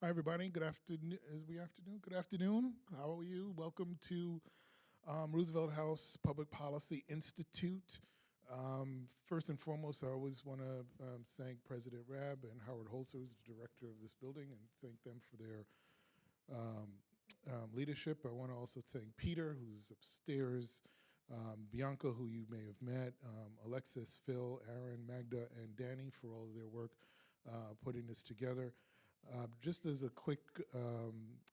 Hi, everybody. Good afternoon. Is we afternoon? Good afternoon. How are you? Welcome to Roosevelt House Public Policy Institute. First and foremost, I always want to thank President Rabb and Howard Holzer, who's the director of this building, and thank them for their um, leadership. I want to also thank Peter, who's upstairs, Bianca, who you may have met, Alexis, Phil, Aaron, Magda, and Danny for all of their work putting this together. Just as a quick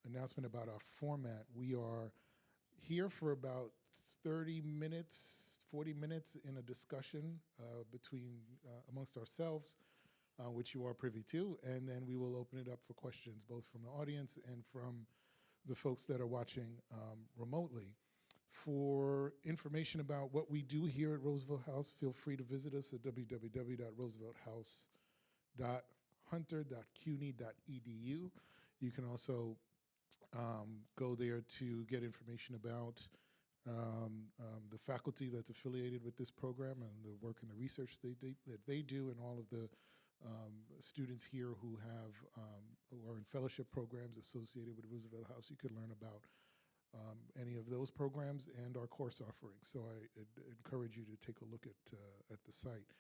announcement about our format, we are here for about 30 minutes, 40 minutes in a discussion between amongst ourselves, which you are privy to, and then we will open it up for questions both from the audience and from the folks that are watching remotely. For information about what we do here at Roosevelt House, feel free to visit us at www.roosevelthouse.hunter.cuny.edu. You can also go there to get information about the faculty that's affiliated with this program and the work and the research that they do, and all of the students here who are in fellowship programs associated with Roosevelt House. You could learn about any of those programs and our course offerings. So I encourage you to take a look at the site.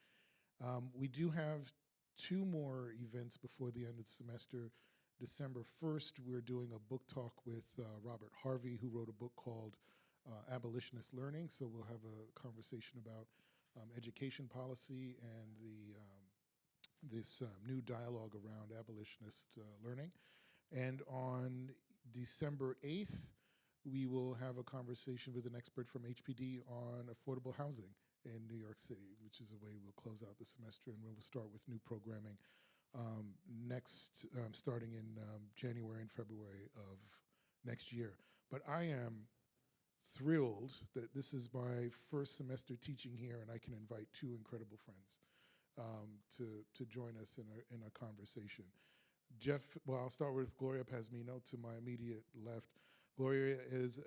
We do have two more events before the end of the semester. December 1st, we're doing a book talk with Robert Harvey, who wrote a book called Abolitionist Learning. So we'll have a conversation about education policy and this new dialogue around abolitionist learning. And on December 8th, we will have a conversation with an expert from HPD on affordable housing in New York City, which is a way we'll close out the semester, and we'll start with new programming starting in January and February of next year. But I am thrilled that this is my first semester teaching here, and I can invite two incredible friends to join us in a conversation. Jeff, well, I'll start with Gloria Pazmino to my immediate left. Gloria is,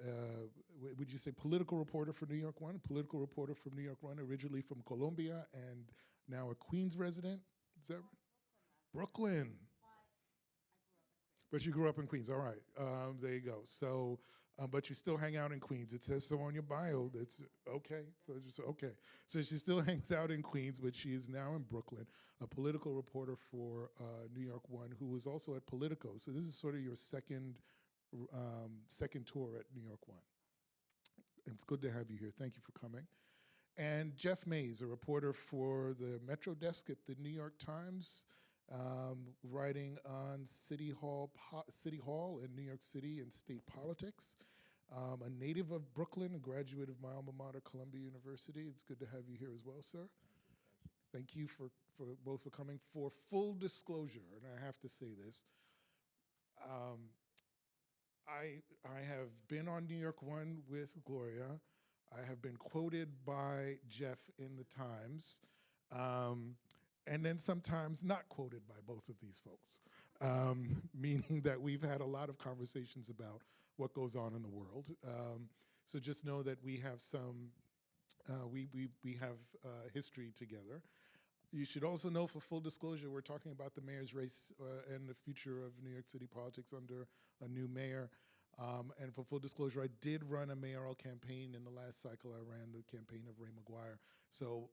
would you say, political reporter for New York One, political reporter from New York One, originally from Columbia, and now a Queens resident? Is that right? Brooklyn. But you grew up in Queens. All right. There you go. So, but you still hang out in Queens. It says so on your bio. That's okay. So just okay. So she still hangs out in Queens, but she is now in Brooklyn, a political reporter for New York One, who was also at Politico. So this is sort of your second tour at New York One. And it's good to have you here. Thank you for coming. And Jeff Mays, a reporter for the Metro Desk at the New York Times, writing on City Hall in New York City and state politics. A native of Brooklyn, a graduate of my alma mater, Columbia University. It's good to have you here as well, sir. Thank you for both for coming. For full disclosure, and I have to say this, I have been on New York One with Gloria. I have been quoted by Jeff in the Times, and then sometimes not quoted by both of these folks, meaning that we've had a lot of conversations about what goes on in the world. So just know that we have we have history together. You should also know, for full disclosure, we're talking about the mayor's race and the future of New York City politics under a new mayor. And for full disclosure, I did run a mayoral campaign in the last cycle. I ran the campaign of Ray McGuire. So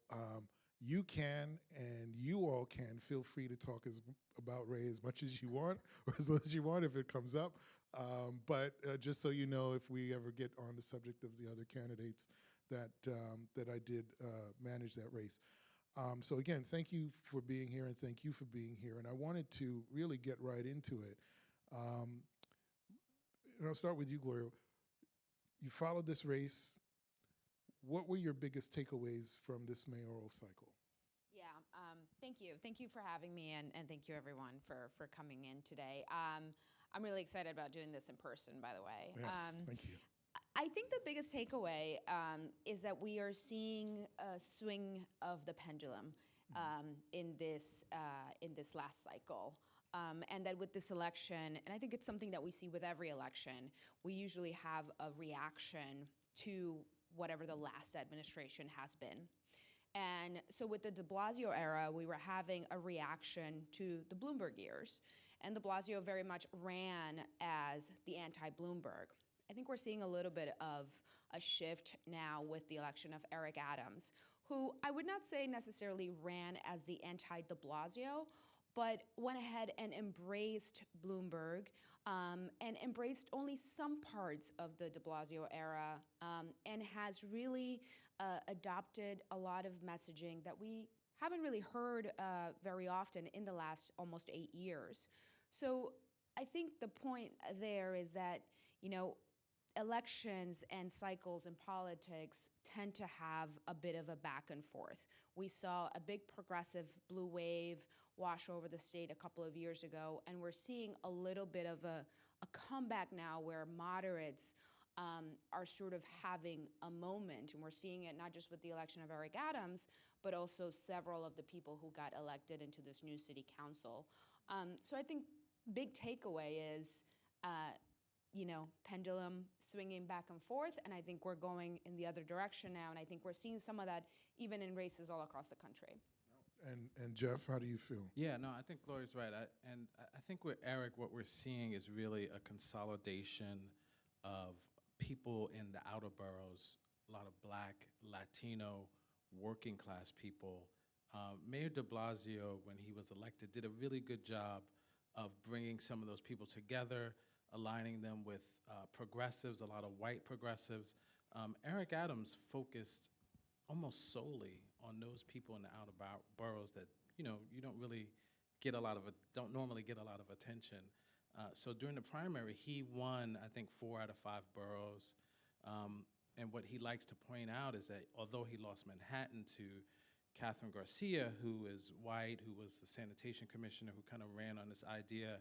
you can, and you all can, feel free to talk about Ray as much as you want, or as little as you want if it comes up. But just so you know, if we ever get on the subject of the other candidates, that I did manage that race. So again, thank you for being here, and thank you for being here. And I wanted to really get right into it. And I'll start with you, Gloria. You followed this race. What were your biggest takeaways from this mayoral cycle? Yeah, thank you. Thank you for having me, and thank you, everyone, for coming in today. I'm really excited about doing this in person, by the way. Yes, thank you. I think the biggest takeaway is that we are seeing a swing of the pendulum in this last cycle. And that with this election, and I think it's something that we see with every election, we usually have a reaction to whatever the last administration has been. And so with the de Blasio era, we were having a reaction to the Bloomberg years. and de Blasio very much ran as the anti-Bloomberg. I think we're seeing a little bit of a shift now with the election of Eric Adams, who I would not say necessarily ran as the anti-de Blasio, but went ahead and embraced Bloomberg and embraced only some parts of the de Blasio era and has really adopted a lot of messaging that we haven't really heard very often in the last almost 8 years. So I think the point there is that, you know, elections and cycles in politics tend to have a bit of a back and forth. We saw a big progressive blue wave wash over the state a couple of years ago, and we're seeing a little bit of a comeback now where moderates are sort of having a moment, and we're seeing it not just with the election of Eric Adams, but also several of the people who got elected into this new city council. So I think big takeaway is, you know, pendulum swinging back and forth, and I think we're going in the other direction now, and I think we're seeing some of that even in races all across the country. And Jeff, how do you feel? Yeah, no, I think Gloria's right. I think with Eric, what we're seeing is really a consolidation of people in the outer boroughs, a lot of Black, Latino, working class people. Mayor de Blasio, when he was elected, did a really good job of bringing some of those people together, aligning them with progressives, a lot of white progressives. Eric Adams focused almost solely on those people in the outer boroughs that, you know, you don't really get a lot of, don't normally get a lot of attention. So during the primary, he won, I think, 4 out of 5 boroughs. And what he likes to point out is that although he lost Manhattan to Catherine Garcia, who is white, who was the sanitation commissioner, who kind of ran on this idea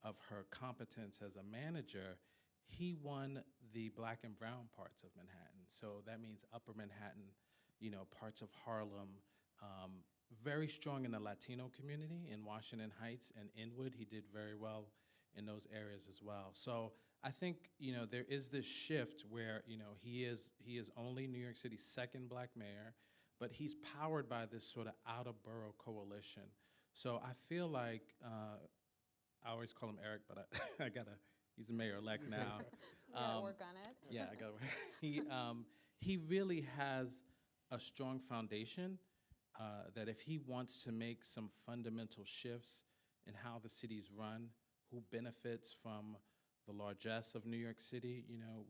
of her competence as a manager, he won the Black and brown parts of Manhattan. So that means Upper Manhattan, you know, parts of Harlem, very strong in the Latino community in Washington Heights and Inwood. He did very well in those areas as well. So I think, you know, there is this shift where, you know, he is only New York City's second Black mayor, but he's powered by this sort of outer borough coalition. So I feel like, I always call him Eric, but he's the mayor-elect now. We gotta work on it. Yeah, I gotta. He really has a strong foundation that if he wants to make some fundamental shifts in how the city's run, who benefits from the largesse of New York City. You know,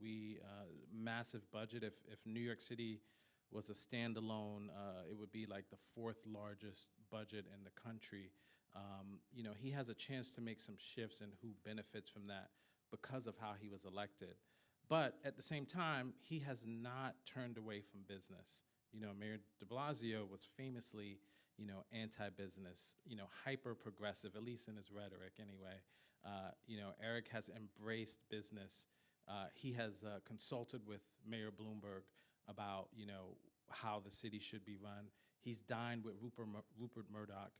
massive budget. If New York City was a standalone, it would be like the 4th largest budget in the country. You know, he has a chance to make some shifts in who benefits from that because of how he was elected. But at the same time, he has not turned away from business. You know, Mayor de Blasio was famously, you know, anti-business, you know, hyper-progressive, at least in his rhetoric anyway. You know, Eric has embraced business. He has consulted with Mayor Bloomberg about, you know, how the city should be run. He's dined with Rupert Murdoch,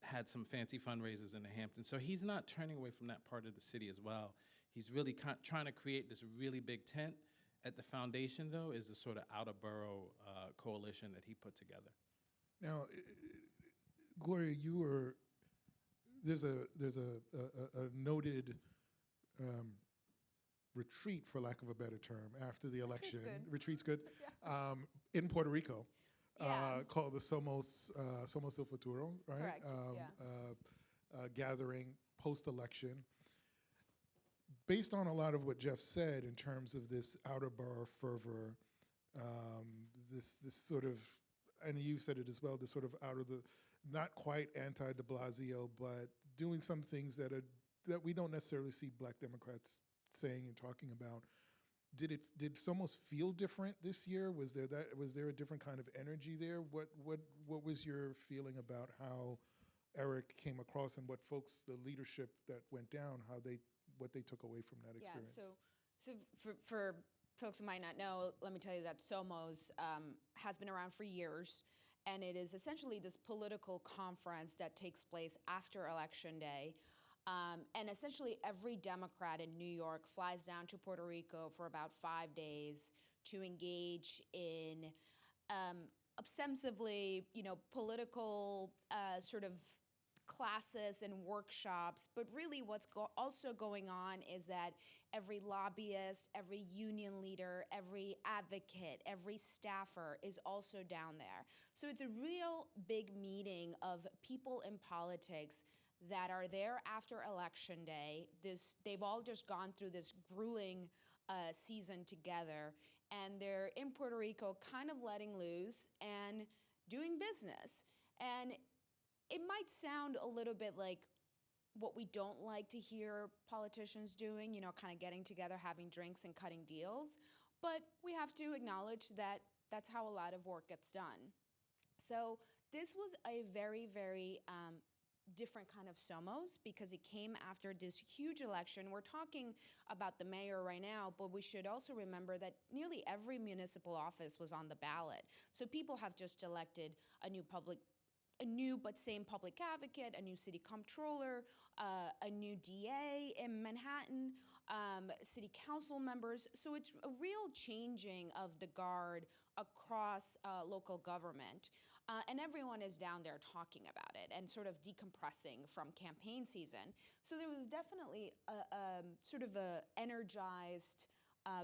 had some fancy fundraisers in the Hamptons. So he's not turning away from that part of the city as well. He's really trying to create this really big tent. At the foundation, though, is the sort of outer borough coalition that he put together. Now, Gloria, there's a noted retreat, for lack of a better term, after the election. Retreat's good. Yeah. In Puerto Rico, Yeah. called the Somos del Futuro, right? Correct, Gathering post-election. Based on a lot of what Jeff said in terms of this outer borough fervor, this sort of, and you said it as well, this sort of out of the, not quite anti-de Blasio, but doing some things that we don't necessarily see Black Democrats saying and talking about. Did Somos feel different this year? Was there a different kind of energy there? What was your feeling about how Eric came across and what folks, the leadership that went down, what they took away from that experience? Yeah, so for folks who might not know, let me tell you that Somos has been around for years, and it is essentially this political conference that takes place after Election Day. And essentially every Democrat in New York flies down to Puerto Rico for about 5 days to engage in ostensibly, you know, political sort of classes and workshops, but really what's also going on is that every lobbyist, every union leader, every advocate, every staffer is also down there. So it's a real big meeting of people in politics that are there after election day. They've all just gone through this grueling season together, and they're in Puerto Rico kind of letting loose and doing business. And it might sound a little bit like what we don't like to hear politicians doing, kind of getting together, having drinks and cutting deals. But we have to acknowledge that that's how a lot of work gets done. So this was a very, very different kind of Somos because it came after this huge election. We're talking about the mayor right now, but we should also remember that nearly every municipal office was on the ballot. So people have just elected a new but same public advocate, a new city comptroller, a new DA in Manhattan, city council members. So it's a real changing of the guard across local government. And everyone is down there talking about it and sort of decompressing from campaign season. So there was definitely a sort of a energized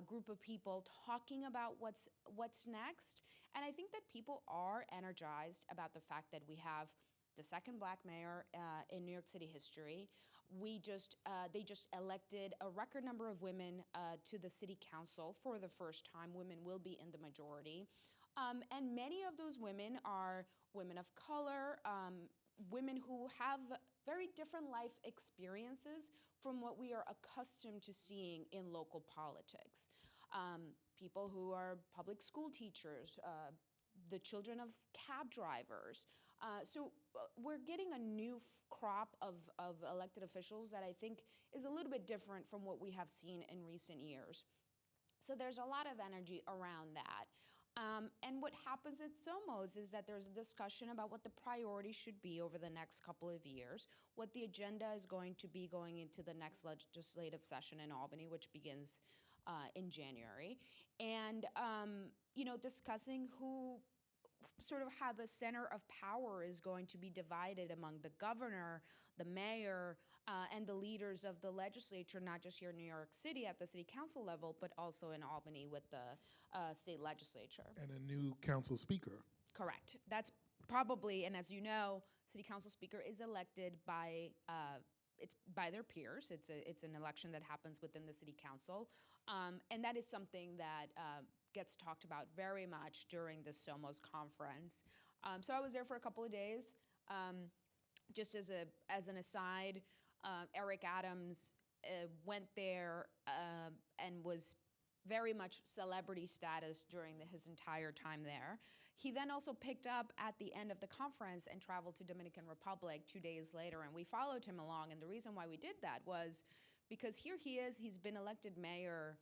group of people talking about what's next. And I think that people are energized about the fact that we have the second Black mayor in New York City history. They just elected a record number of women to the city council for the first time. Women will be in the majority. And many of those women are women of color, women who have very different life experiences from what we are accustomed to seeing in local politics. People who are public school teachers, the children of cab drivers. So we're getting a new crop of elected officials that I think is a little bit different from what we have seen in recent years. So there's a lot of energy around that. And what happens at Somos is that there's a discussion about what the priorities should be over the next couple of years, what the agenda is going to be going into the next legislative session in Albany, which begins in January, and discussing how the center of power is going to be divided among the governor, the mayor, and the leaders of the legislature, not just here in New York City at the city council level, but also in Albany with the state legislature. And a new council speaker. Correct. That's probably, and as you know, city council speaker is elected by their peers. It's an election that happens within the city council, and that is something that gets talked about very much during the Somos conference. So I was there for a couple of days. Just as an aside, Eric Adams went there and was very much celebrity status during his entire time there. He then also picked up at the end of the conference and traveled to Dominican Republic 2 days later, and we followed him along. And the reason why we did that was because here he is, he's been elected mayor,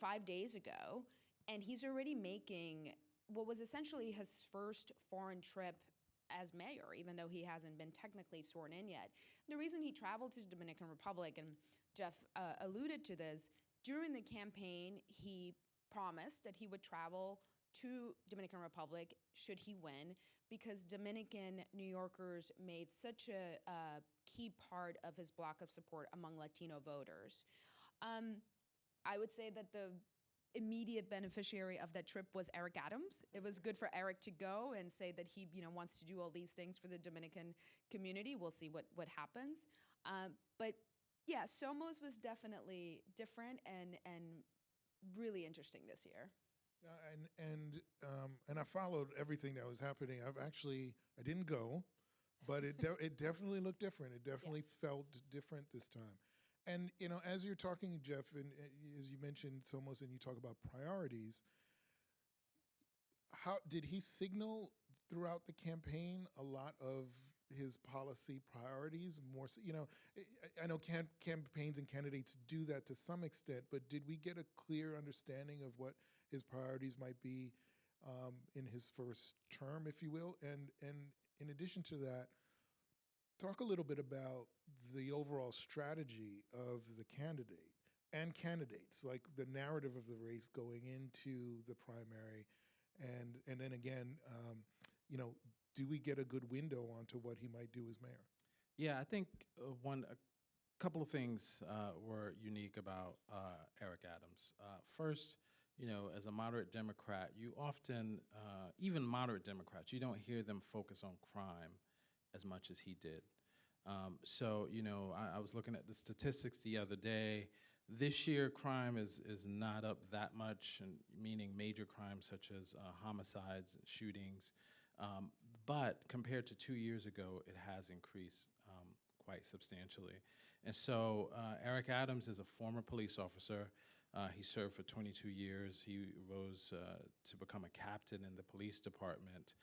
5 days ago, and he's already making what was essentially his first foreign trip as mayor, even though he hasn't been technically sworn in yet. The reason he traveled to the Dominican Republic, and Jeff alluded to this, during the campaign, he promised that he would travel to Dominican Republic should he win, because Dominican New Yorkers made such a key part of his block of support among Latino voters. I would say that the immediate beneficiary of that trip was Eric Adams. It was good for Eric to go and say that he wants to do all these things for the Dominican community. We'll see what happens. But yeah, Somos was definitely different and really interesting this year. And I followed everything that was happening. I didn't go, but it definitely looked different. It definitely felt different this time. And as you're talking, Jeff, and as you mentioned Somos, and you talk about priorities, how did he signal throughout the campaign a lot of his policy priorities? More, so, I know campaigns and candidates do that to some extent, but did we get a clear understanding of what his priorities might be in his first term, if you will? And in addition to that, talk a little bit about the overall strategy of the candidate and candidates, like the narrative of the race going into the primary, and then again, do we get a good window onto what he might do as mayor? Yeah, I think a couple of things were unique about Eric Adams. First, as a moderate Democrat, you often, even moderate Democrats, you don't hear them focus on crime as much as he did. I was looking at the statistics the other day. This year, crime is not up that much, and meaning major crimes such as homicides and shootings. But compared to 2 years ago, it has increased quite substantially. And so Eric Adams is a former police officer. He served for 22 years. He rose to become a captain in the police department.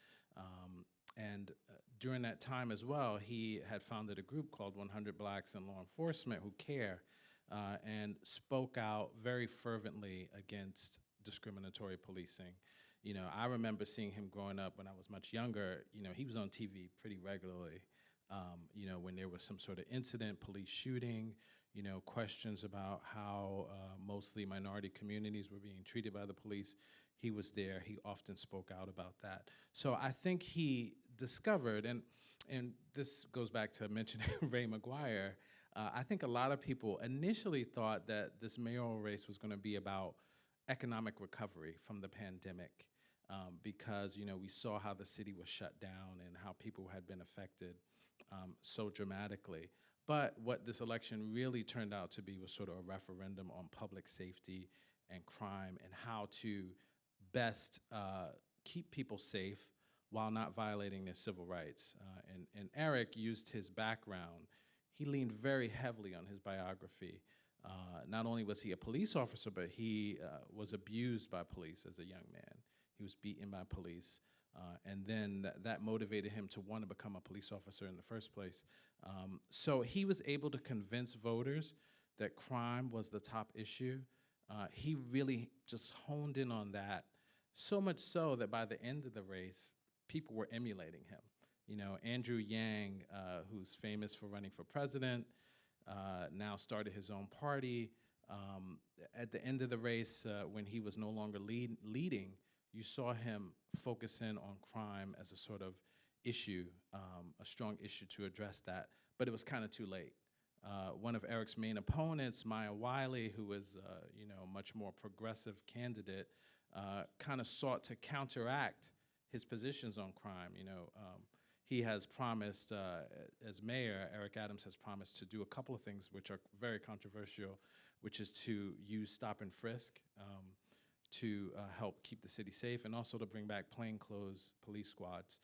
And during that time as well, he had founded a group called 100 Blacks in Law Enforcement Who Care, and spoke out very fervently against discriminatory policing. I remember seeing him growing up when I was much younger. He was on TV pretty regularly. When there was some sort of incident, police shooting, questions about how mostly minority communities were being treated by the police. He was there. He often spoke out about that. So I think he discovered, and this goes back to mentioning Ray McGuire, I think a lot of people initially thought that this mayoral race was going to be about economic recovery from the pandemic, because we saw how the city was shut down and how people had been affected so dramatically. But what this election really turned out to be was sort of a referendum on public safety and crime and how to best keep people safe while not violating their civil rights. And Eric used his background. He leaned very heavily on his biography. Not only was he a police officer, but he was abused by police as a young man. He was beaten by police. And then that motivated him to want to become a police officer in the first place. So he was able to convince voters that crime was the top issue. He really just honed in on that, so much so that by the end of the race, people were emulating him. Andrew Yang, who's famous for running for president, now started his own party. At the end of the race, when he was no longer leading, you saw him focus in on crime as a sort of issue, a strong issue to address that, but it was kind of too late. One of Eric's main opponents, Maya Wiley, who was a much more progressive candidate, kind of sought to counteract his positions on crime. He has promised, as mayor, Eric Adams has promised to do a couple of things which are very controversial, which is to use stop and frisk to help keep the city safe, and also to bring back plainclothes police squads.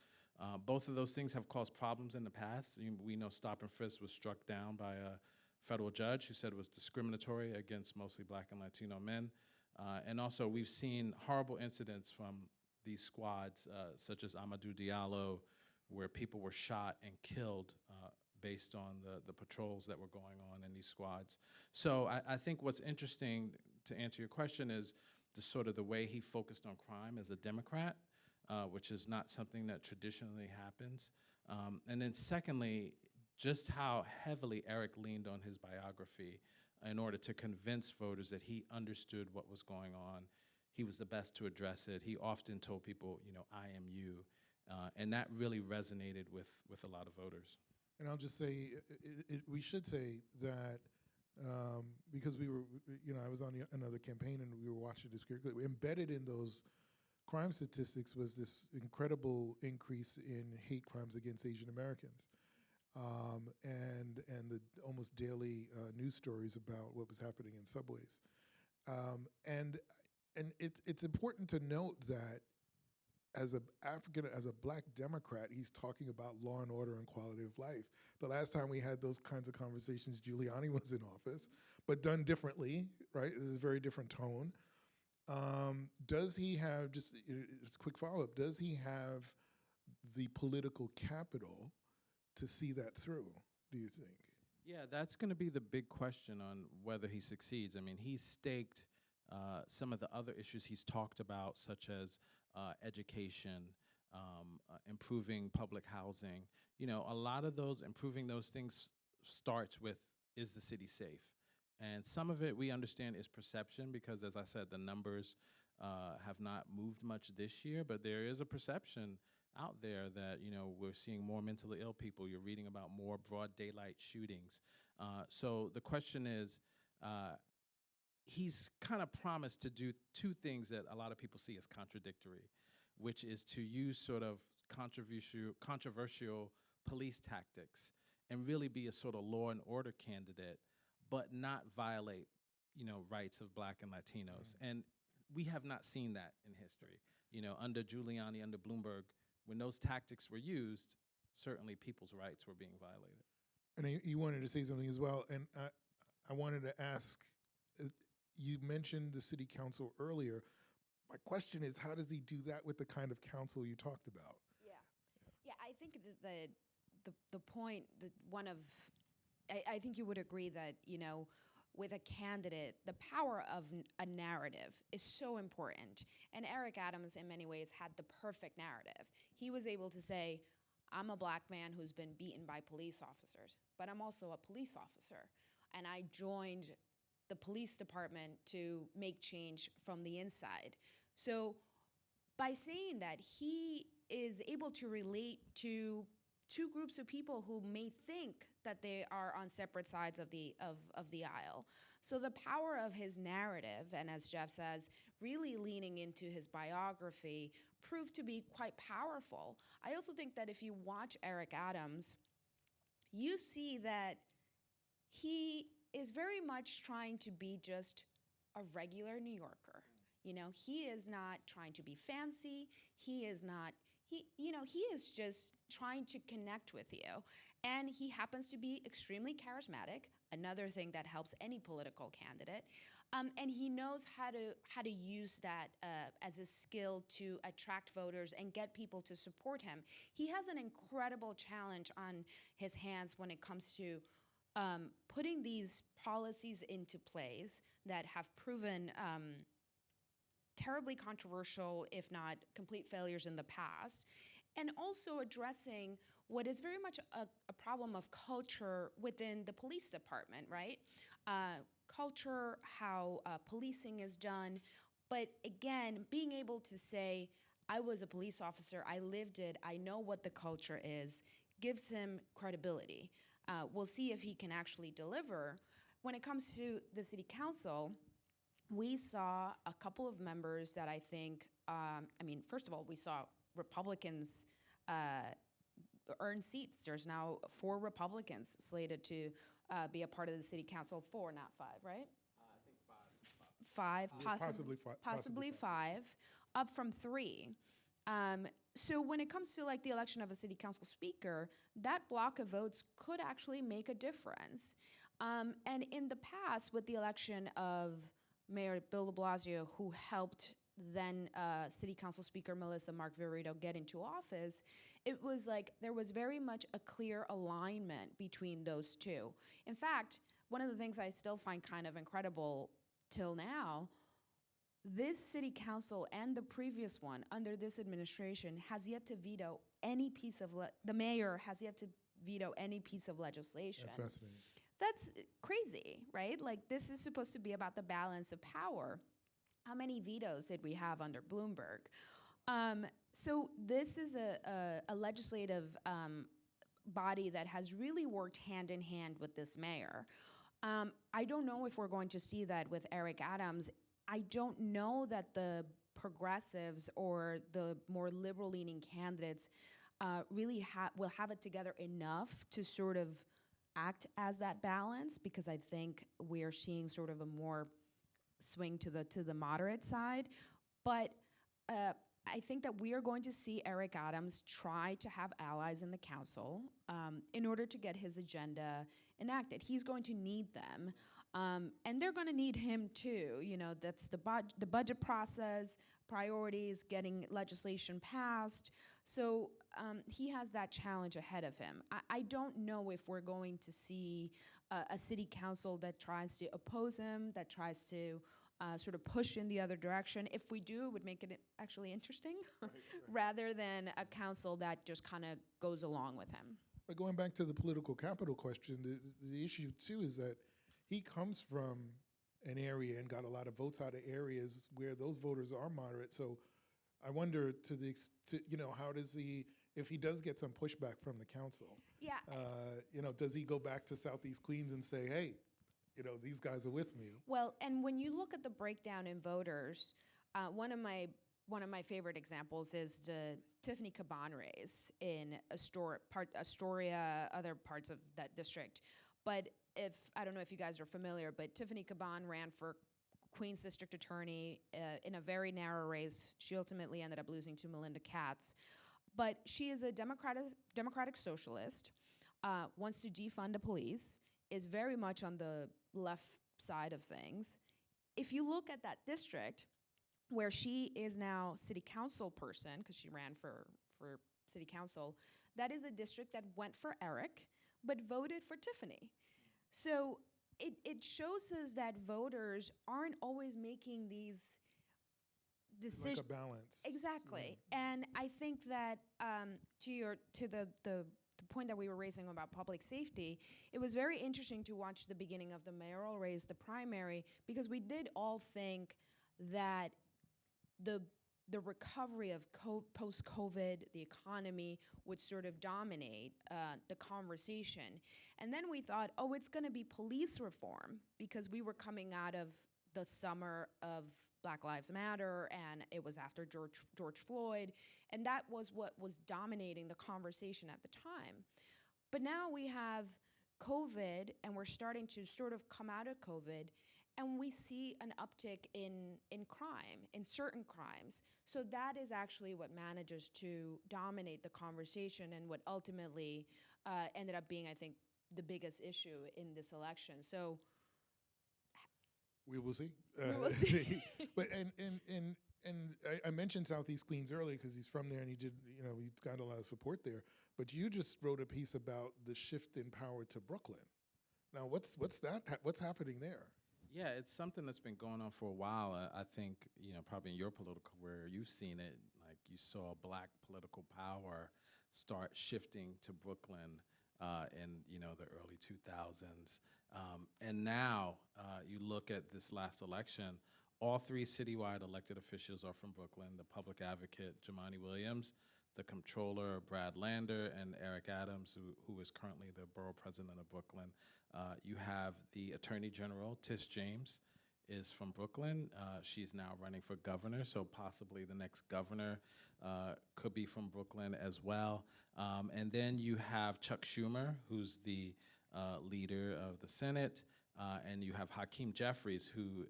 Both of those things have caused problems in the past. We know stop and frisk was struck down by a federal judge who said it was discriminatory against mostly Black and Latino men. And also we've seen horrible incidents from these squads, such as Amadou Diallo, where people were shot and killed based on the patrols that were going on in these squads. So I think what's interesting, to answer your question, is the way he focused on crime as a Democrat, which is not something that traditionally happens. And then secondly, just how heavily Eric leaned on his biography in order to convince voters that he understood what was going on. He was the best to address it. He often told people, I am you. And that really resonated with a lot of voters. And I'll just say, we should say that because we were, I was on another campaign and we were watching this critically. Embedded in those crime statistics was this incredible increase in hate crimes against Asian Americans, and the almost daily news stories about what was happening in subways. And it's important to note that as a Black Democrat, he's talking about law and order and quality of life. The last time we had those kinds of conversations, Giuliani was in office, but done differently, right? It's a very different tone. Does he have, just a quick follow-up, does he have the political capital to see that through, do you think? Yeah, that's going to be the big question on whether he succeeds. I mean, he's staked some of the other issues he's talked about, such as education, improving public housing. A lot of those, improving those things starts with, is the city safe? And some of it, we understand, is perception, because as I said, the numbers have not moved much this year, but there is a perception out there that, we're seeing more mentally ill people. You're reading about more broad daylight shootings. So the question is, he's kind of promised to do two things that a lot of people see as contradictory, which is to use sort of controversial police tactics and really be a sort of law and order candidate, but not violate, rights of Black and Latinos. And we have not seen that in history. Under Giuliani, under Bloomberg, when those tactics were used, certainly people's rights were being violated. And you wanted to say something as well, and I wanted to ask, you mentioned the city council earlier. My question is, how does he do that with the kind of council you talked about? Yeah, I think the point that I think you would agree that, with a candidate, the power of a narrative is so important. And Eric Adams, in many ways, had the perfect narrative. He was able to say, I'm a Black man who's been beaten by police officers, but I'm also a police officer. And I joined the police department to make change from the inside. So by saying that, he is able to relate to two groups of people who may think that they are on separate sides of the aisle. So the power of his narrative, and as Jeff says, really leaning into his biography, proved to be quite powerful. I also think that if you watch Eric Adams, you see that he is very much trying to be just a regular New Yorker. He is not trying to be fancy. He is just trying to connect with you. And he happens to be extremely charismatic, another thing that helps any political candidate. And he knows how to use that as a skill to attract voters and get people to support him. He has an incredible challenge on his hands when it comes to putting these policies into place that have proven terribly controversial, if not complete failures in the past, and also addressing what is very much a problem of culture within the police department, right? Culture, how policing is done, but again, being able to say, I was a police officer, I lived it, I know what the culture is, gives him credibility. We'll see if he can actually deliver. When it comes to the city council, we saw a couple of members that I think, first of all, we saw Republicans earn seats. There's now 4 Republicans slated to be a part of the city council. 4, not 5, right? I think 5. 5, possibly 5, up from 3. So when it comes to the election of a city council speaker, that block of votes could actually make a difference. And in the past, with the election of Mayor Bill de Blasio, who helped then City Council Speaker Melissa Mark-Viverito get into office, it was there was very much a clear alignment between those two. In fact, one of the things I still find kind of incredible till now, this city council and the previous one under this administration has yet to veto any piece of, the mayor has yet to veto any piece of legislation. That's fascinating. That's crazy, right? This is supposed to be about the balance of power. How many vetoes did we have under Bloomberg? So this is a legislative body that has really worked hand in hand with this mayor. I don't know if we're going to see that with Eric Adams. I don't know that the progressives or the more liberal-leaning candidates really will have it together enough to sort of act as that balance, because I think we're seeing sort of a more swing to the moderate side. But I think that we are going to see Eric Adams try to have allies in the council in order to get his agenda enacted. He's going to need them. And they're going to need him too. That's the budget process, priorities, getting legislation passed. So he has that challenge ahead of him. I don't know if we're going to see a city council that tries to oppose him, that tries to sort of push in the other direction. If we do, it would make it actually interesting, rather than a council that just kind of goes along with him. But going back to the political capital question, the issue too is that he comes from an area and got a lot of votes out of areas where those voters are moderate. So I wonder how does he, if he does get some pushback from the council, Yeah, does he go back to Southeast Queens and say, hey, these guys are with me? well, and when you look at the breakdown in voters, one of my favorite examples is the Tiffany Caban race in Astoria, other parts of that district. But I don't know if you guys are familiar, but Tiffany Caban ran for Queens District Attorney in a very narrow race. She ultimately ended up losing to Melinda Katz. But she is a democratic socialist, wants to defund the police, is very much on the left side of things. If you look at that district, where she is now city council person, because she ran for city council, that is a district that went for Eric, but voted for Tiffany. So it shows us that voters aren't always making these decisions. Like a balance. Exactly. And I think that to the point that we were raising about public safety, it was very interesting to watch the beginning of the mayoral race, the primary, because we did all think that the recovery of post-COVID, the economy would sort of dominate the conversation. And then we thought, oh, it's going to be police reform, because we were coming out of the summer of Black Lives Matter, and it was after George Floyd, and that was what was dominating the conversation at the time. But now we have COVID, and we're starting to sort of come out of COVID, and we see an uptick in crime, in certain crimes. So that is actually what manages to dominate the conversation, and what ultimately ended up being, I think, the biggest issue in this election. So we will see. We will see. But I mentioned Southeast Queens earlier because he's from there and he's got a lot of support there. But you just wrote a piece about the shift in power to Brooklyn. Now, what's happening there? Yeah, it's something that's been going on for a while. I think, probably in your political career, you've seen it. Like, you saw Black political power start shifting to Brooklyn in, the early 2000s. And now you look at this last election, all three citywide elected officials are from Brooklyn: the public advocate, Jumaane Williams, the comptroller, Brad Lander, and Eric Adams, who is currently the borough president of Brooklyn. You have the Attorney General, Tish James, is from Brooklyn. She's now running for governor, so possibly the next governor could be from Brooklyn as well. And then you have Chuck Schumer, who's the leader of the Senate, and you have Hakeem Jeffries, who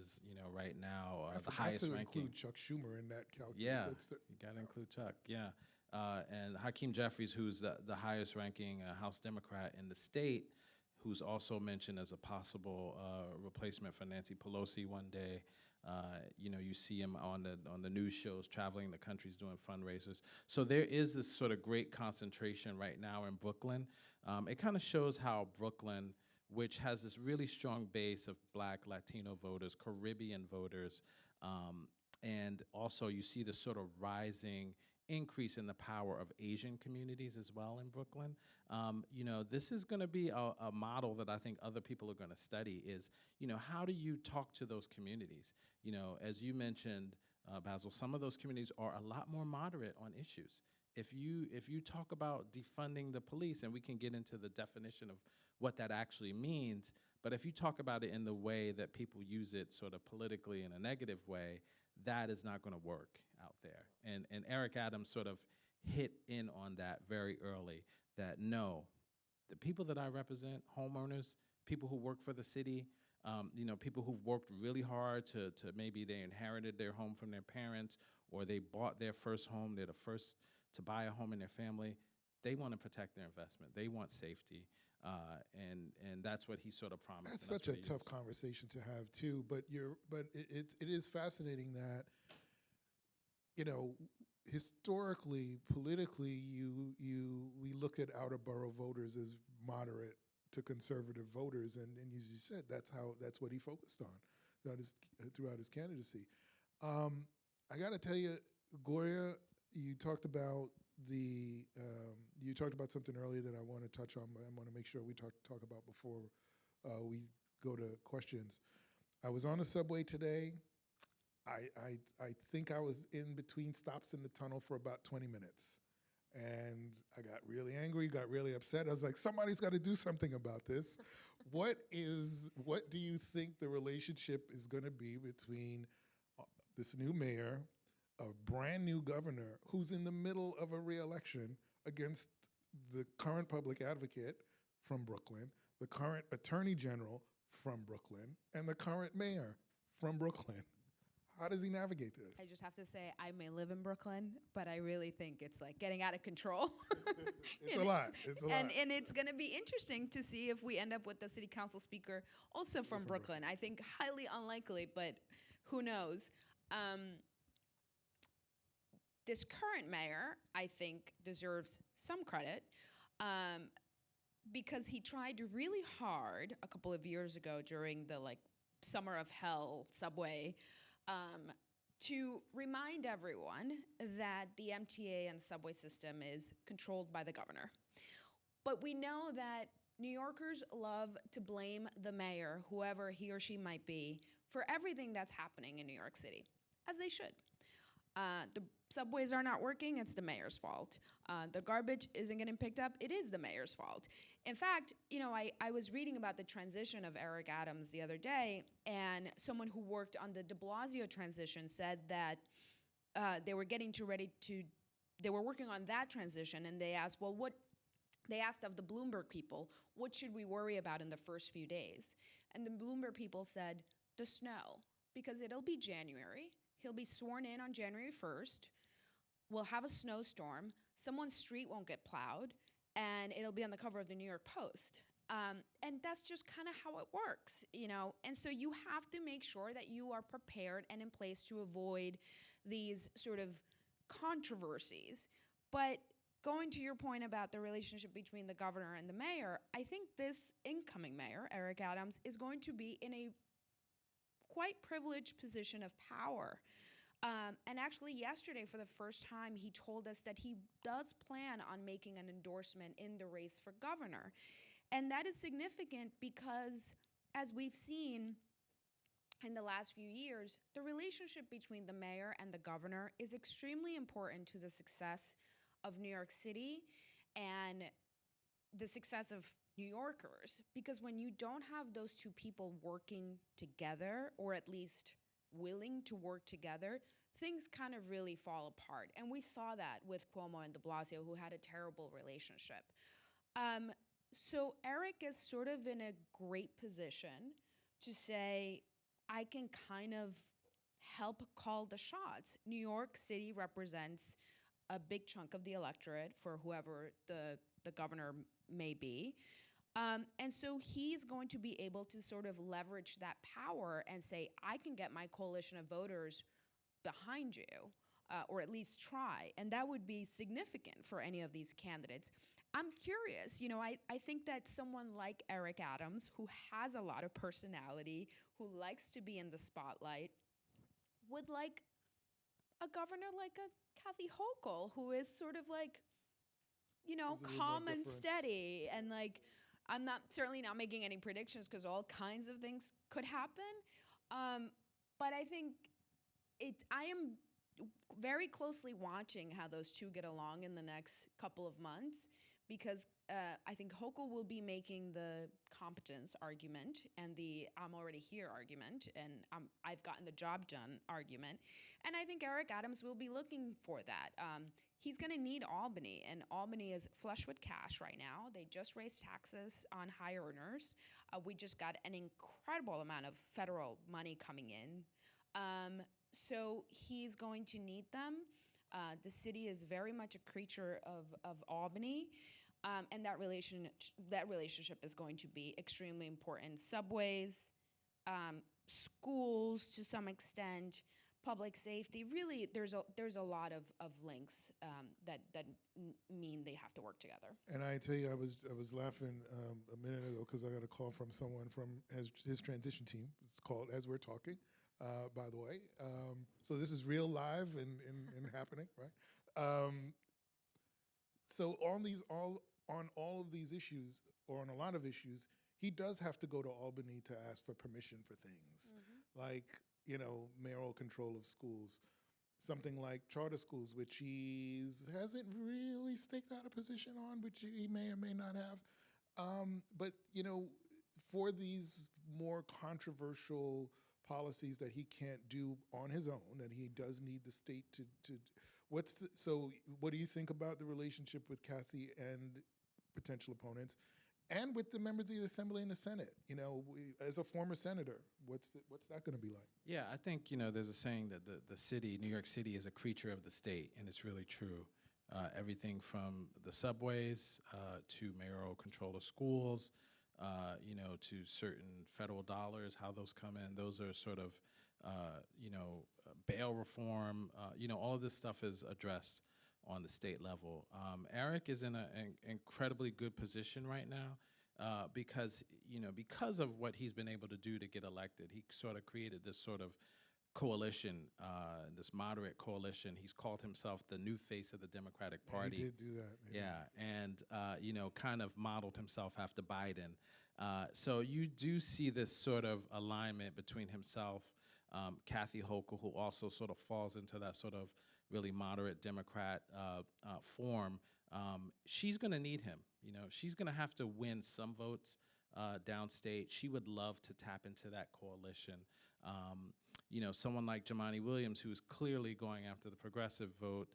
is, right now the highest ranking. Include Chuck Schumer in that calculus. Yeah, you got to include Chuck. Yeah, and Hakeem Jeffries, who's the highest ranking House Democrat in the state, who's also mentioned as a possible replacement for Nancy Pelosi one day. You see him on the news shows, traveling the country, doing fundraisers. So there is this sort of great concentration right now in Brooklyn. It kind of shows how Brooklyn, which has this really strong base of Black, Latino voters, Caribbean voters, and also you see this sort of rising increase in the power of Asian communities as well in Brooklyn. This is going to be a model that I think other people are going to study is, how do you talk to those communities? As you mentioned, Basil, some of those communities are a lot more moderate on issues. If you talk about defunding the police, and we can get into the definition of what that actually means, but if you talk about it in the way that people use it sort of politically in a negative way, that is not going to work out there. And Eric Adams sort of hit in on that very early, that no, the people that I represent, homeowners, people who work for the city, people who've worked really hard to maybe they inherited their home from their parents, or they bought their first home, they're the first to buy a home in their family, they want to protect their investment. They want safety. And that's what he sort of promised. That's such a tough conversation to have too. But it is fascinating that historically, politically, we look at outer borough voters as moderate to conservative voters, and as you said, that's what he focused on throughout his candidacy. I got to tell you, Gloria, you talked about something earlier that I want to touch on. I want to make sure we talk about before we go to questions. I was on the subway today. I think I was in between stops in the tunnel for about 20 minutes. And I got really angry, got really upset. I was like, somebody's got to do something about this. What do you think the relationship is going to be between this new mayor, a brand new governor who's in the middle of a re-election against the current public advocate from Brooklyn, the current attorney general from Brooklyn, and the current mayor from Brooklyn? How does he navigate this? I just have to say, I may live in Brooklyn, but I really think it's like getting out of control. It's a lot. It's a lot. And it's going to be interesting to see if we end up with the city council speaker also from Brooklyn. I think highly unlikely, but who knows? This current mayor, I think, deserves some credit because he tried really hard a couple of years ago during the Summer of Hell subway to remind everyone that the MTA and subway system is controlled by the governor. But we know that New Yorkers love to blame the mayor, whoever he or she might be, for everything that's happening in New York City, as they should. The subways are not working, it's the mayor's fault. The garbage isn't getting picked up, it is the mayor's fault. In fact, I was reading about the transition of Eric Adams the other day, and someone who worked on the de Blasio transition said that they were they were working on that transition, and they asked, they asked of the Bloomberg people, what should we worry about in the first few days? And the Bloomberg people said, the snow, because it'll be January. He'll be sworn in on January 1st. We'll have a snowstorm. Someone's street won't get plowed, and it'll be on the cover of the New York Post. And that's just kind of how it works, And so you have to make sure that you are prepared and in place to avoid these sort of controversies. But going to your point about the relationship between the governor and the mayor, I think this incoming mayor, Eric Adams, is going to be in a quite privileged position of power. And actually yesterday, for the first time, he told us that he does plan on making an endorsement in the race for governor. And that is significant because, as we've seen in the last few years, the relationship between the mayor and the governor is extremely important to the success of New York City and the success of New Yorkers, because when you don't have those two people working together, or at least willing to work together, things kind of really fall apart. And we saw that with Cuomo and de Blasio, who had a terrible relationship. So Eric is sort of in a great position to say, I can kind of help call the shots. New York City represents a big chunk of the electorate for whoever the governor may be. And so he's going to be able to sort of leverage that power and say, I can get my coalition of voters behind you, or at least try. And that would be significant for any of these candidates. I'm curious, I think that someone like Eric Adams, who has a lot of personality, who likes to be in the spotlight, would like a governor like a Kathy Hochul, who is sort of like, calm and steady, and I'm certainly not making any predictions because all kinds of things could happen. But I think I am very closely watching how those two get along in the next couple of months, because I think Hochul will be making the competence argument and the I'm already here argument and I've gotten the job done argument. And I think Eric Adams will be looking for that. He's going to need Albany, and Albany is flush with cash right now. They just raised taxes on high earners. We just got an incredible amount of federal money coming in. So he's going to need them. The city is very much a creature of Albany, and that relationship is going to be extremely important. Subways, schools to some extent, public safety. Really, there's a lot of links that mean they have to work together. And I tell you, I was laughing a minute ago because I got a call from someone from his transition team. It's called As We're Talking, by the way. So this is real live and happening, right? So on all of these issues, or on a lot of issues, he does have to go to Albany to ask for permission for things. Mm-hmm. Like, mayoral control of schools. Something like charter schools, which he hasn't really staked out a position on, which he may or may not have. But for these more controversial policies that he can't do on his own, that he does need the state to. So what do you think about the relationship with Kathy and potential opponents, and with the members of the Assembly and the Senate? As a former senator, what's that going to be like? Yeah, I think, there's a saying that the city, New York City, is a creature of the state, and it's really true. Everything from the subways to mayoral control of schools, to certain federal dollars, how those come in, those are sort of, bail reform, all of this stuff is addressed on the state level. Eric is in an incredibly good position right now because of what he's been able to do to get elected. He sort of created this sort of coalition, this moderate coalition. He's called himself the new face of the Democratic Party. He did do that. Yeah, and kind of modeled himself after Biden. So you do see this sort of alignment between himself, Kathy Hochul, who also sort of falls into that sort of really moderate Democrat form. She's going to need him. She's going to have to win some votes downstate. She would love to tap into that coalition. Someone like Jumaane Williams, who is clearly going after the progressive vote,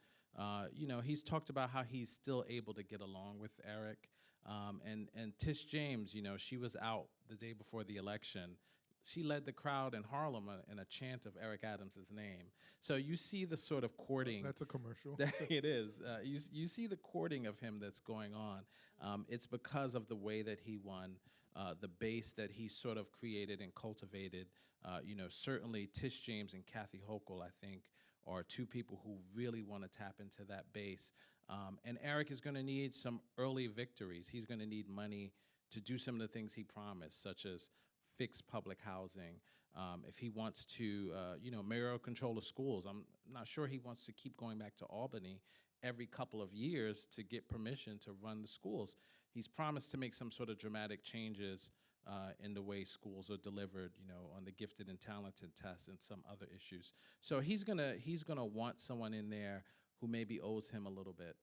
he's talked about how he's still able to get along with Eric. And Tish James, she was out the day before the election. She led the crowd in Harlem in a chant of Eric Adams' name. So you see the sort of courting. That's a commercial. It is. You see the courting of him that's going on. It's because of the way that he won, the base that he sort of created and cultivated. Certainly Tish James and Kathy Hochul, I think, are two people who really want to tap into that base. And Eric is going to need some early victories. He's going to need money to do some of the things he promised, such as fix public housing. If he wants to, mayoral control of schools, I'm not sure he wants to keep going back to Albany every couple of years to get permission to run the schools. He's promised to make some sort of dramatic changes in the way schools are delivered, on the gifted and talented test and some other issues. So he's gonna want someone in there who maybe owes him a little bit.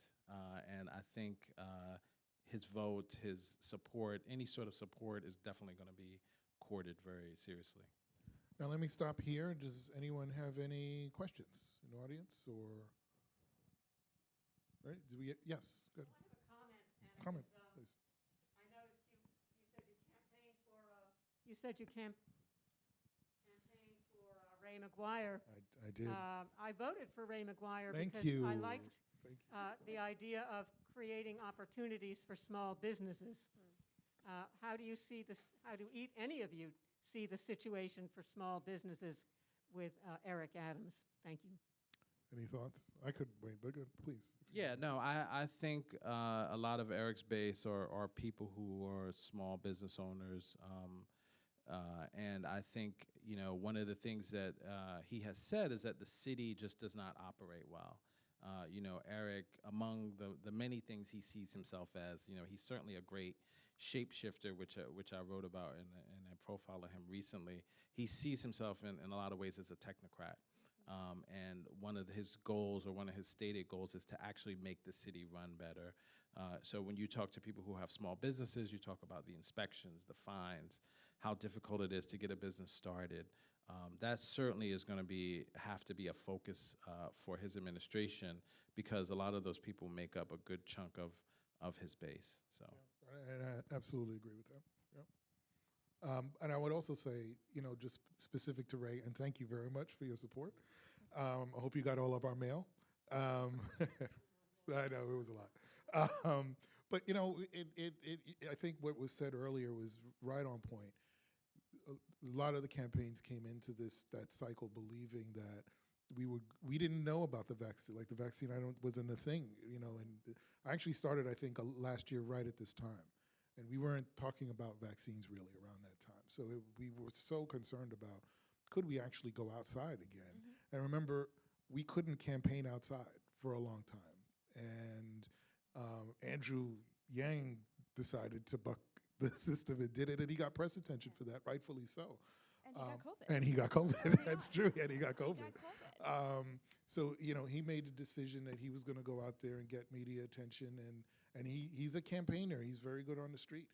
And I think his vote, his support, any sort of support is definitely going to be courted very seriously. Now let me stop here. Does anyone have any questions in the audience or? Right? Do we? Yes. Good. I have a comment. Comment, please. I noticed you said you campaigned for Ray McGuire. I did. I voted for Ray McGuire Thank because you. I liked Thank you. the idea of creating opportunities for small businesses. How do you see this? How do any of you see the situation for small businesses with Eric Adams? Thank you. Any thoughts? I could wait, but good, please. Yeah, no, I think a lot of Eric's base are people who are small business owners. And I think, one of the things that he has said is that the city just does not operate well. Eric, among the many things he sees himself as, he's certainly a great shapeshifter, which I wrote about in a profile of him recently. He sees himself in a lot of ways as a technocrat. And one of his goals, or one of his stated goals, is to actually make the city run better. So when you talk to people who have small businesses, you talk about the inspections, the fines, how difficult it is to get a business started. That certainly is going to have to be a focus for his administration, because a lot of those people make up a good chunk of his base. So, yeah, and I absolutely agree with that. Yeah. And I would also say, just specific to Ray, and thank you very much for your support. I hope you got all of our mail. I know it was a lot. But I think what was said earlier was right on point. A lot of the campaigns came into that cycle believing that we didn't know about the vaccine. Like the vaccine, wasn't a thing, and I actually started, I think, last year right at this time, and we weren't talking about vaccines really around that time. So we were so concerned about, could we actually go outside again? Mm-hmm. And remember, we couldn't campaign outside for a long time, and Andrew Yang decided to buck the system and did it, and he got press attention for that, rightfully so. And he got COVID. And he got COVID. That's true. And he got He COVID. got COVID. So he made a decision that he was going to go out there and get media attention, and he's a campaigner. He's very good on the street.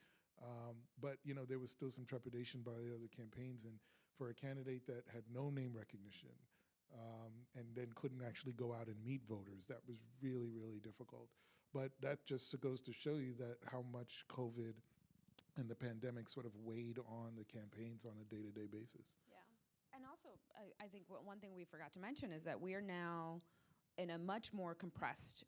But there was still some trepidation by the other campaigns, and for a candidate that had no name recognition, and then couldn't actually go out and meet voters, that was really, really difficult. But that just goes to show you that how much COVID and the pandemic sort of weighed on the campaigns on a day-to-day basis. Yeah. And also, I think one thing we forgot to mention is that we are now in a much more compressed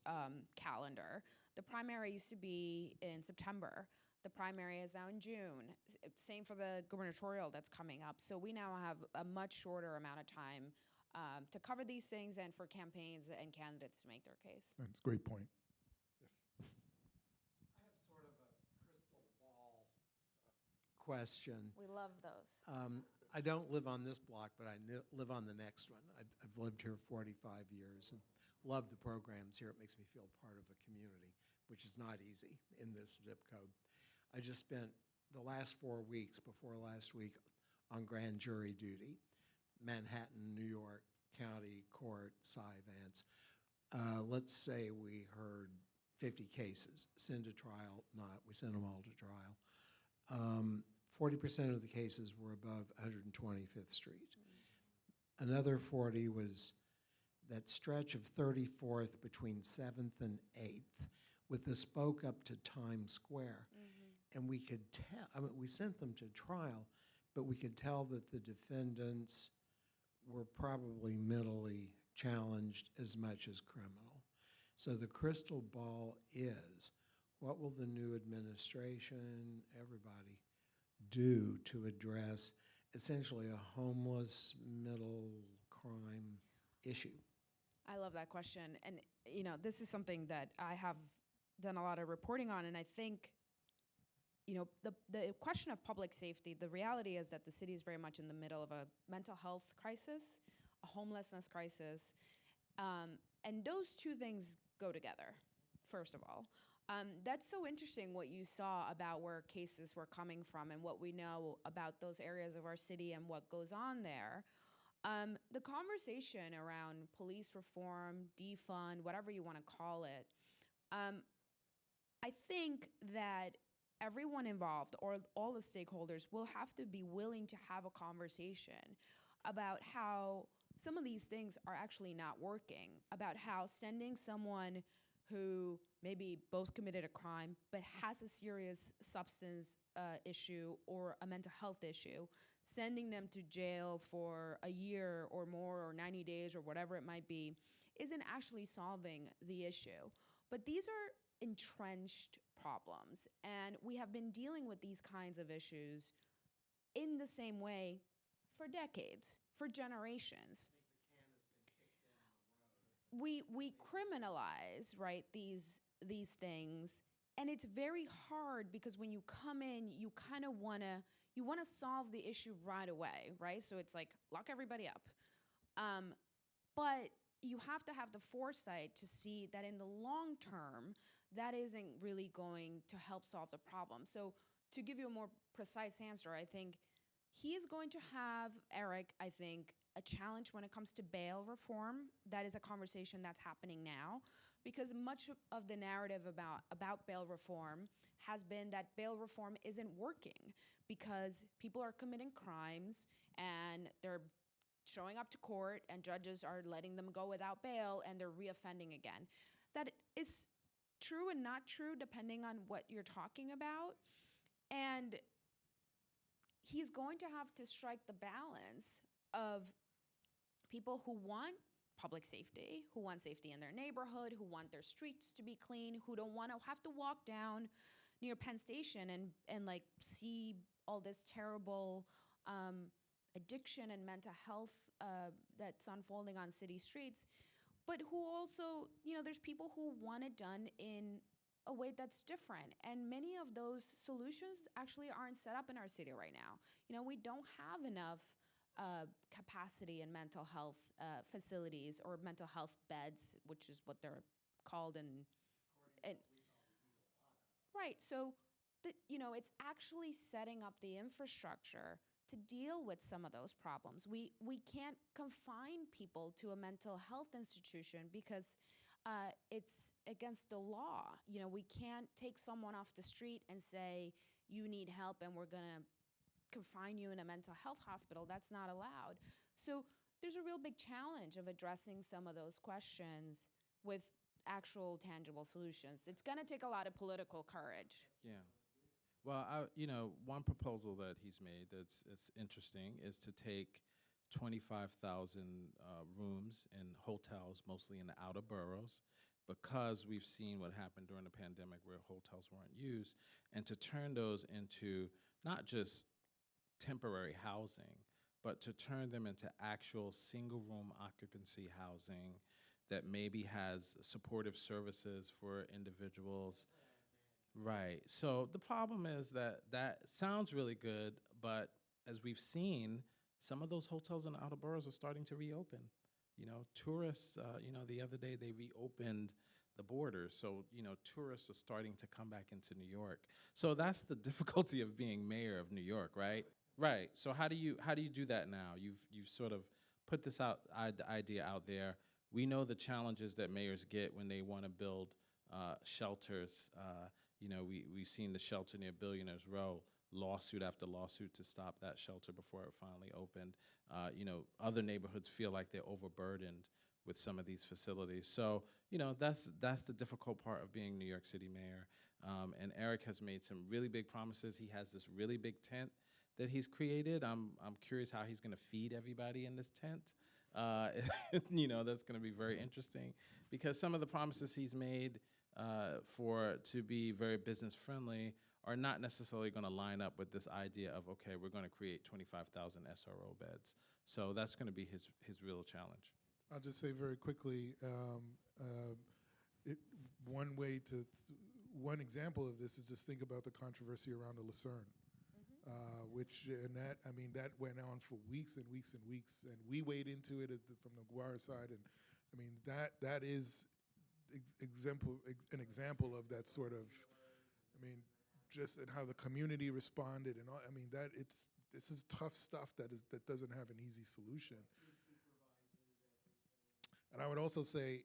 calendar. The primary used to be in September. The primary is now in June. Same for the gubernatorial that's coming up. So we now have a much shorter amount of time to cover these things and for campaigns and candidates to make their case. That's a great point. Yes. I have sort of a crystal ball question. We love those. I don't live on this block, but I live on the next one. I've lived here 45 years and love the programs here. It makes me feel part of a community, which is not easy in this zip code. I just spent the last 4 weeks before last week on grand jury duty, Manhattan, New York County Court, Cy Vance. Let's say we heard 50 cases, send to trial, not, we sent them all to trial. 40% of the cases were above 125th Street. Another 40 was that stretch of 34th between 7th and 8th with the spoke up to Times Square. And we could tell, I mean, we sent them to trial, but we could tell that the defendants were probably mentally challenged as much as criminal. So the crystal ball is, what will the new administration, everybody, do to address essentially a homeless middle crime issue? I love that question. And, this is something that I have done a lot of reporting on, and I think the question of public safety, the reality is that the city is very much in the middle of a mental health crisis, a homelessness crisis, and those two things go together, first of all. That's so interesting what you saw about where cases were coming from and what we know about those areas of our city and what goes on there. The conversation around police reform, defund, whatever you want to call it, I think that everyone involved or all the stakeholders will have to be willing to have a conversation about how some of these things are actually not working, about how sending someone who maybe both committed a crime but has a serious substance issue or a mental health issue, sending them to jail for a year or more or 90 days or whatever it might be, isn't actually solving the issue. But these are entrenched problems, and we have been dealing with these kinds of issues in the same way for decades, for generations. We criminalize, right, these things, and it's very hard because when you come in, you kind of wanna solve the issue right away, right? So it's like lock everybody up, but you have to have the foresight to see that in the long term, that isn't really going to help solve the problem. So to give you a more precise answer, I think he is going to have, Eric, I think, a challenge when it comes to bail reform. That is a conversation that's happening now, because much of the narrative about bail reform has been that bail reform isn't working because people are committing crimes and they're showing up to court and judges are letting them go without bail and they're reoffending again. That is true and not true depending on what you're talking about. And he's going to have to strike the balance of people who want public safety, who want safety in their neighborhood, who want their streets to be clean, who don't want to have to walk down near Penn Station and like see all this terrible addiction and mental health that's unfolding on city streets, but who also, there's people who want it done in a way that's different. And many of those solutions actually aren't set up in our city right now. We don't have enough capacity in mental health facilities or mental health beds, which is what they're called. And right, so it's actually setting up the infrastructure to deal with some of those problems. We can't confine people to a mental health institution because it's against the law. You know, we can't take someone off the street and say, you need help and we're going to confine you in a mental health hospital. That's not allowed. So there's a real big challenge of addressing some of those questions with actual tangible solutions. It's going to take a lot of political courage. Yeah. Well, one proposal that he's made that's interesting is to take 25,000 rooms in hotels, mostly in the outer boroughs, because we've seen what happened during the pandemic where hotels weren't used, and to turn those into not just temporary housing, but to turn them into actual single-room occupancy housing that maybe has supportive services for individuals. Right. So the problem is that that sounds really good, but as we've seen, some of those hotels in the outer boroughs are starting to reopen. You know, tourists, the other day they reopened the borders. So, tourists are starting to come back into New York. So that's the difficulty of being mayor of New York, right? Right. So how do you do that now? You've sort of put this idea out there. We know the challenges that mayors get when they want to build shelters. We've seen the shelter near Billionaires Row, lawsuit after lawsuit to stop that shelter before it finally opened. Other neighborhoods feel like they're overburdened with some of these facilities. So, that's the difficult part of being New York City mayor. And Eric has made some really big promises. He has this really big tent that he's created. I'm curious how he's going to feed everybody in this tent. That's going to be very interesting because some of the promises he's made to be very business friendly are not necessarily going to line up with this idea of, okay, we're going to create 25,000 SRO beds. So that's going to be his real challenge. I'll just say very quickly, one example of this is just think about the controversy around the Lucerne, that went on for weeks and weeks and weeks, and we weighed into it from the Guar side, and I mean that is an example of that sort of, just in how the community responded and all. This is tough stuff that doesn't have an easy solution. And I would also say,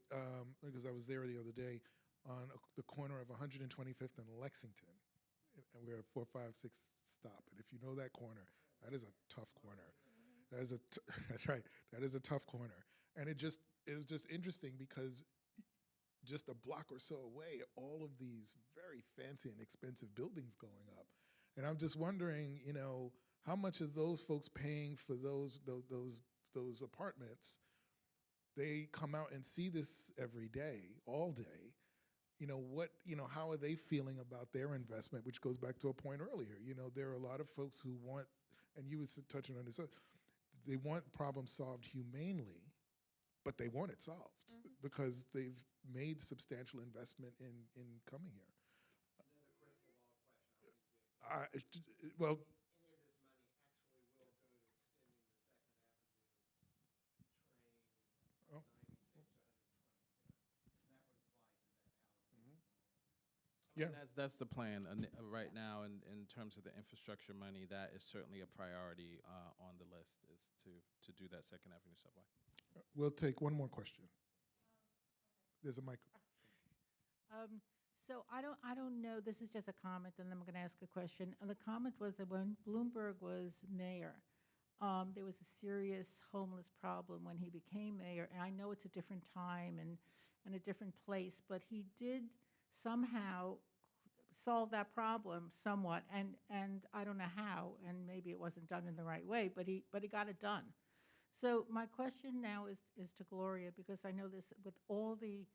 because I was there the other day, on the corner of 125th and Lexington, and we're at 456 stop. And if you know that corner, that is a tough corner. That's right. That is a tough corner. And it was just interesting because just a block or so away, all of these very fancy and expensive buildings going up. And I'm just wondering, how much of those folks paying for those apartments, they come out and see this every day, all day. How are they feeling about their investment, which goes back to a point earlier. There are a lot of folks who want, and you were touching on this, they want problems solved humanely, but they want it solved because they've made substantial investment in coming here. Well, yeah. That's the plan right now in terms of the infrastructure money. That is certainly a priority on the list, is to do that Second Avenue subway. We'll take one more question. There's a mic. So I don't know, this is just a comment, and then I'm going to ask a question. And the comment was that when Bloomberg was mayor, there was a serious homeless problem when he became mayor. And I know it's a different time and a different place, but he did somehow solve that problem somewhat. And I don't know how, and maybe it wasn't done in the right way, but he got it done. So my question now is to Gloria, because I know this with all the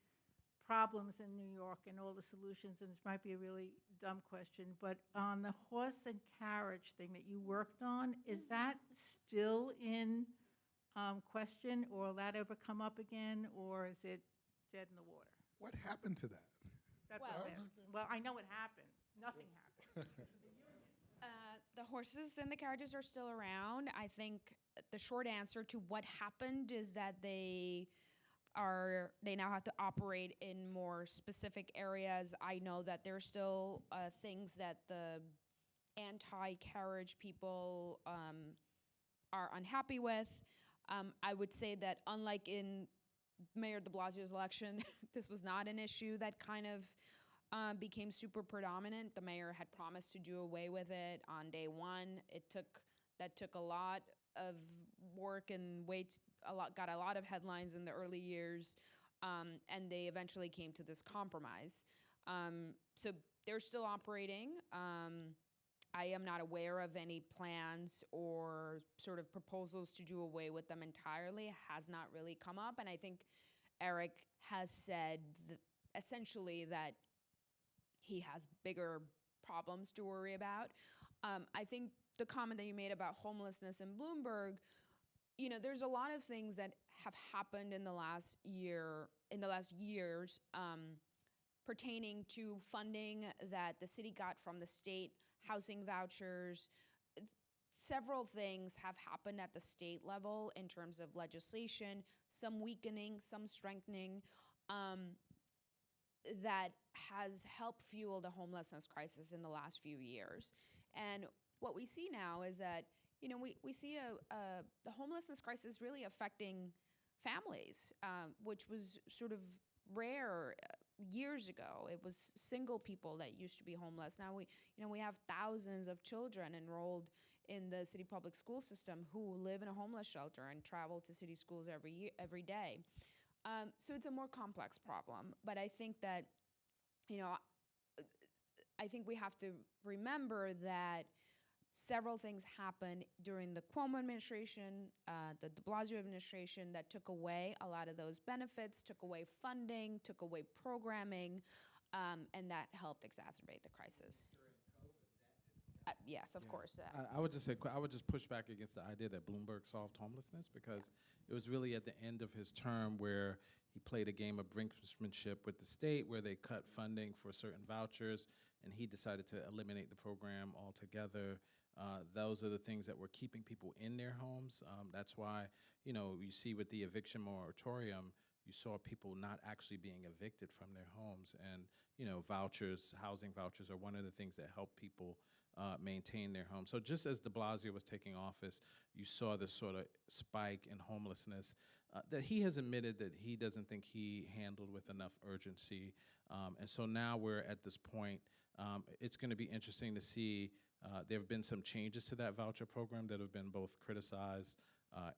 problems in New York and all the solutions, and this might be a really dumb question, but on the horse and carriage thing that you worked on, is that still in question, or will that ever come up again, or is it dead in the water? What happened to that? That's what I'm asking. Well, I know it happened. Nothing happened. The horses and the carriages are still around. I think the short answer to what happened is that they now have to operate in more specific areas. I know that there's still things that the anti-carriage people are unhappy with. I would say that unlike in Mayor de Blasio's election, this was not an issue that kind of became super predominant. The mayor had promised to do away with it on day one. That took a lot of work and got a lot of headlines in the early years, and they eventually came to this compromise. So they're still operating. I am not aware of any plans or sort of proposals to do away with them entirely. It has not really come up, and I think Eric has said essentially that he has bigger problems to worry about. I think the comment that you made about homelessness in Bloomberg, there's a lot of things that have happened in the last years pertaining to funding that the city got from the state, housing vouchers. Several things have happened at the state level in terms of legislation, some weakening, some strengthening, that has helped fuel the homelessness crisis in the last few years. And what we see now is that, we see the homelessness crisis really affecting families, which was sort of rare years ago. It was single people that used to be homeless. Now we have thousands of children enrolled in the city public school system who live in a homeless shelter and travel to city schools every day. So it's a more complex problem. But I think that, I think we have to remember that several things happened during the Cuomo administration, the de Blasio administration, that took away a lot of those benefits, took away funding, took away programming, and that helped exacerbate the crisis. Yes, of course. I would just say, I would just push back against the idea that Bloomberg solved homelessness, because it was really at the end of his term where he played a game of brinksmanship with the state, where they cut funding for certain vouchers, and he decided to eliminate the program altogether. Those are the things that were keeping people in their homes. That's why, you see with the eviction moratorium, you saw people not actually being evicted from their homes. And, vouchers, housing vouchers are one of the things that help people maintain their homes. So just as de Blasio was taking office, you saw this sort of spike in homelessness that he has admitted that he doesn't think he handled with enough urgency. And so now we're at this point. It's going to be interesting to see. There have been some changes to that voucher program that have been both criticized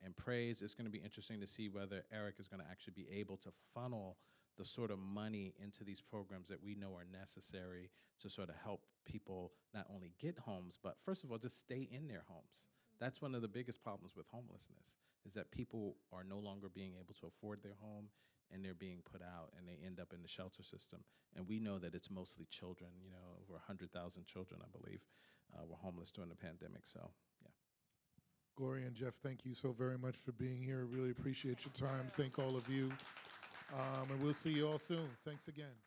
and praised. It's going to be interesting to see whether Eric is going to actually be able to funnel the sort of money into these programs that we know are necessary to sort of help people not only get homes, but first of all, just stay in their homes. That's one of the biggest problems with homelessness, is that people are no longer being able to afford their home, and they're being put out, and they end up in the shelter system. And we know that it's mostly children, over 100,000 children, I believe, were homeless during the pandemic, so, yeah. Gloria and Jeff, thank you so very much for being here. Really appreciate your time. Thank all of you. And we'll see you all soon. Thanks again.